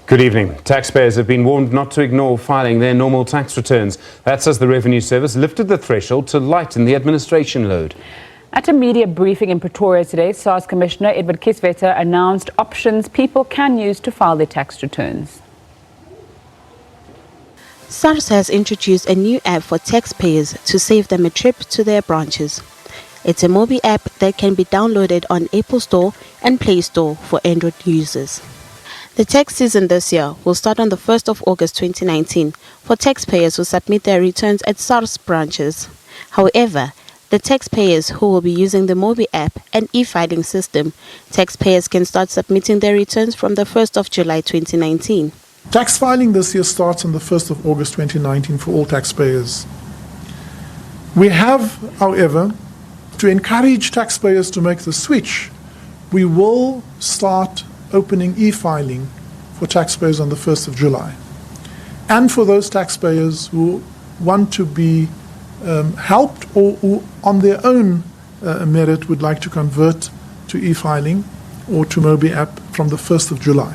Good evening. Taxpayers have been warned not to ignore filing their normal tax returns. That's as the Revenue Service lifted the threshold to lighten the administration load. At a media briefing in Pretoria today, SARS Commissioner Edward Kieswetter announced options people can use to file their tax returns. SARS has introduced a new app for taxpayers to save them a trip to their branches. It's a mobile app that can be downloaded on Apple Store and Play Store for Android users. The tax season this year will start on the 1st of August 2019 for taxpayers who submit their returns at SARS branches. However, the taxpayers who will be using the mobile app and e-filing system, taxpayers can start submitting their returns from the 1st of July 2019. Tax filing this year starts on the 1st of August 2019 for all taxpayers. We have, however, to encourage taxpayers to make the switch, we will start opening e-filing for taxpayers on the 1st of July. And for those taxpayers who want to be helped or who on their own merit would like to convert to e-filing or to mobile app from the 1st of July.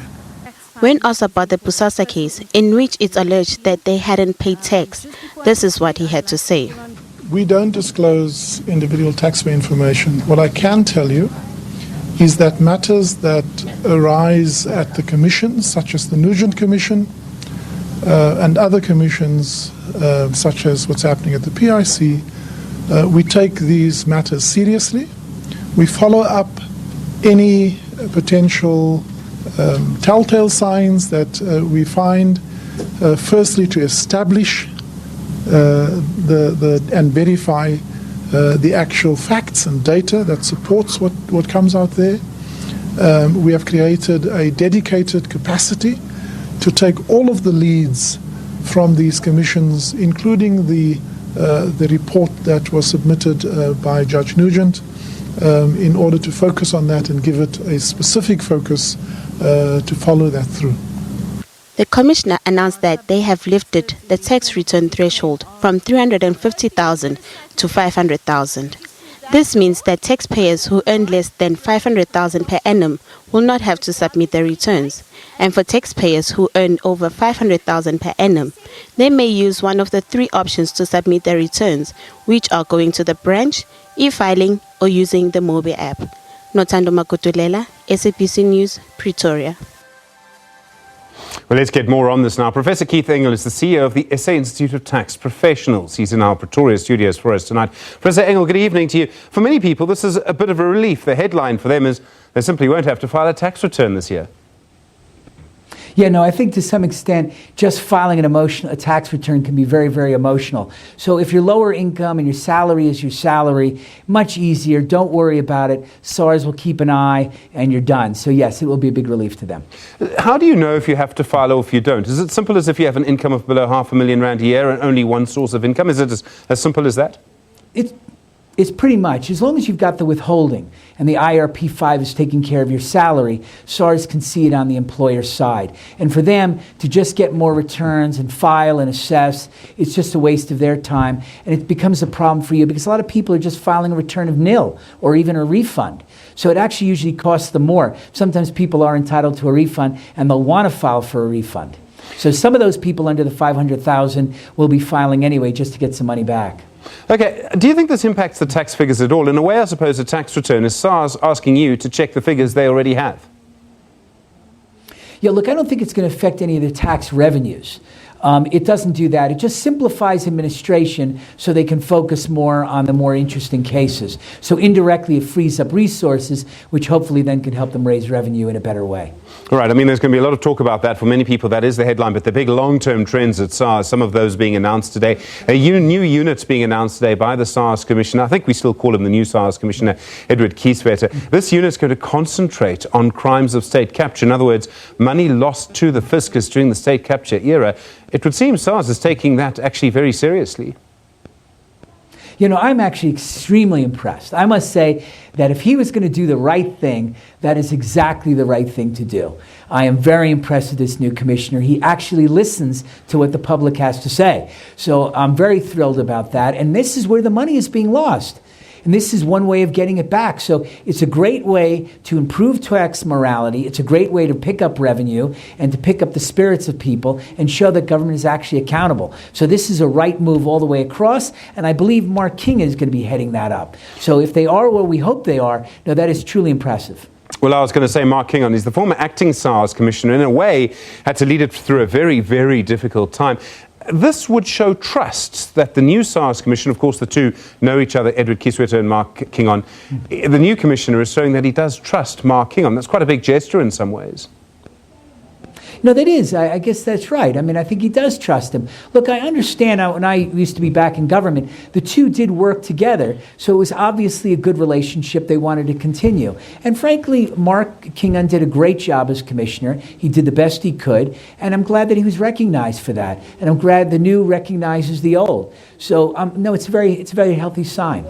When asked about the Busasa case, in which it's alleged that they hadn't paid tax, this is what he had to say. We don't disclose individual taxpayer information. What I can tell you is that matters that arise at the commissions, such as the Nugent Commission and other commissions, such as what's happening at the PIC, we take these matters seriously. We follow up any potential telltale signs that we find, firstly to establish and verify the actual facts and data that supports what comes out there. We have created a dedicated capacity to take all of the leads from these commissions, including the report that was submitted by Judge Nugent, in order to focus on that and give it a specific focus to follow that through. The Commissioner announced that they have lifted the tax return threshold from 350,000 to 500,000. This means that taxpayers who earn less than 500,000 per annum will not have to submit their returns. And for taxpayers who earn over 500,000 per annum, they may use one of the three options to submit their returns, which are going to the branch, e-filing, or using the mobile app. Notando Makutulela, SABC News, Pretoria. Well, let's get more on this now. Professor Keith Engel is the CEO of the SA Institute of Tax Professionals. He's in our Pretoria studios for us tonight. Professor Engel, good evening to you. For many people, this is a bit of a relief. The headline for them is they simply won't have to file a tax return this year. Yeah, no, I think to some extent, just filing a tax return can be very, very emotional. So if you're lower income and your salary is your salary, much easier. Don't worry about it. SARS will keep an eye and you're done. So yes, it will be a big relief to them. How do you know if you have to file or if you don't? Is it simple as if you have an income of below R500,000 a year and only one source of income? Is it as simple as that? It's pretty much, as long as you've got the withholding and the IRP5 is taking care of your salary, SARS can see it on the employer side. And for them to just get more returns and file and assess, it's just a waste of their time. And it becomes a problem for you because a lot of people are just filing a return of nil or even a refund. So it actually usually costs them more. Sometimes people are entitled to a refund and they'll want to file for a refund. So some of those people under the 500,000 will be filing anyway just to get some money back. Okay, do you think this impacts the tax figures at all? In a way, I suppose a tax return is SARS asking you to check the figures they already have. Yeah, look, I don't think it's going to affect any of the tax revenues. It doesn't do that. It just simplifies administration so they can focus more on the more interesting cases. So indirectly, it frees up resources, which hopefully then can help them raise revenue in a better way. All right, I mean, there's going to be a lot of talk about that. For many people, that is the headline. But the big long-term trends at SARS, some of those being announced today. New units being announced today by the SARS Commissioner. I think we still call him the new SARS Commissioner, Edward Kieswetter. This unit's going to concentrate on crimes of state capture. In other words, money lost to the fiscus during the state capture era. It would seem SARS is taking that actually very seriously. You know, I'm actually extremely impressed. I must say that if he was going to do the right thing, that is exactly the right thing to do. I am very impressed with this new commissioner. He actually listens to what the public has to say. So I'm very thrilled about that. And this is where the money is being lost. And this is one way of getting it back. So it's a great way to improve tax morality. It's a great way to pick up revenue and to pick up the spirits of people and show that government is actually accountable. So this is a right move all the way across, and I believe Mark King is going to be heading that up. So if they are where we hope they are, no, that is truly impressive. Well, I was going to say Mark King, he's the former acting SARS commissioner, in a way had to lead it through a very, very difficult time. This would show trust that the new SARS commissioner, of course the two know each other, Edward Kieswetter and Mark King. The new commissioner is showing that he does trust Mark King. That's quite a big gesture in some ways. No, that is. I guess that's right. I mean, I think he does trust him. Look, I understand when I used to be back in government, the two did work together, so it was obviously a good relationship they wanted to continue. And frankly, Mark Kingan did a great job as commissioner. He did the best he could, and I'm glad that he was recognized for that. And I'm glad the new recognizes the old. So, no, it's a very healthy sign.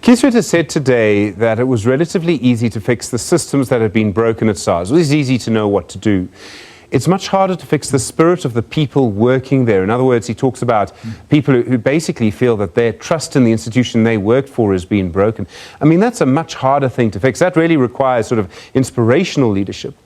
Kieswetter said today that it was relatively easy to fix the systems that had been broken at SARS. It was easy to know what to do. It's much harder to fix the spirit of the people working there. In other words, he talks about people who basically feel that their trust in the institution they worked for has been broken. I mean, that's a much harder thing to fix. That really requires sort of inspirational leadership.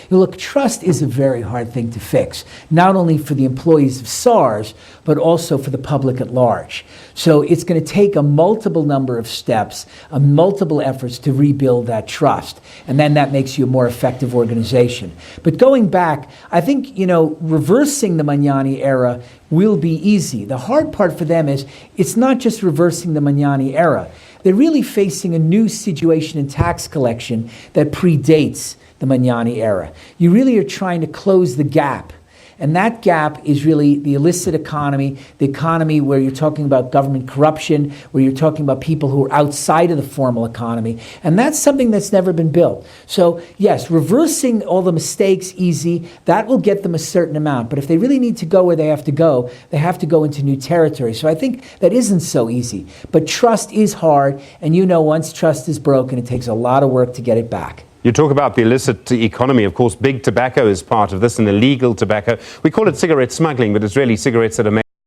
Look, trust is a very hard thing to fix, not only for the employees of SARS, but also for the public at large. So it's going to take a multiple number of steps, multiple efforts to rebuild that trust. And then that makes you a more effective organization. But going back, I think, reversing the Magnani era will be easy. The hard part for them is it's not just reversing the Magnani era. They're really facing a new situation in tax collection that predates the Magnani era. You really are trying to close the gap. And that gap is really the illicit economy, the economy where you're talking about government corruption, where you're talking about people who are outside of the formal economy. And that's something that's never been built. So yes, reversing all the mistakes easy, that will get them a certain amount. But if they really need to go where they have to go into new territory. So I think that isn't so easy. But trust is hard, and once trust is broken, it takes a lot of work to get it back. You talk about the illicit economy. Of course, big tobacco is part of this, and illegal tobacco. We call it cigarette smuggling, but it's really cigarettes that are made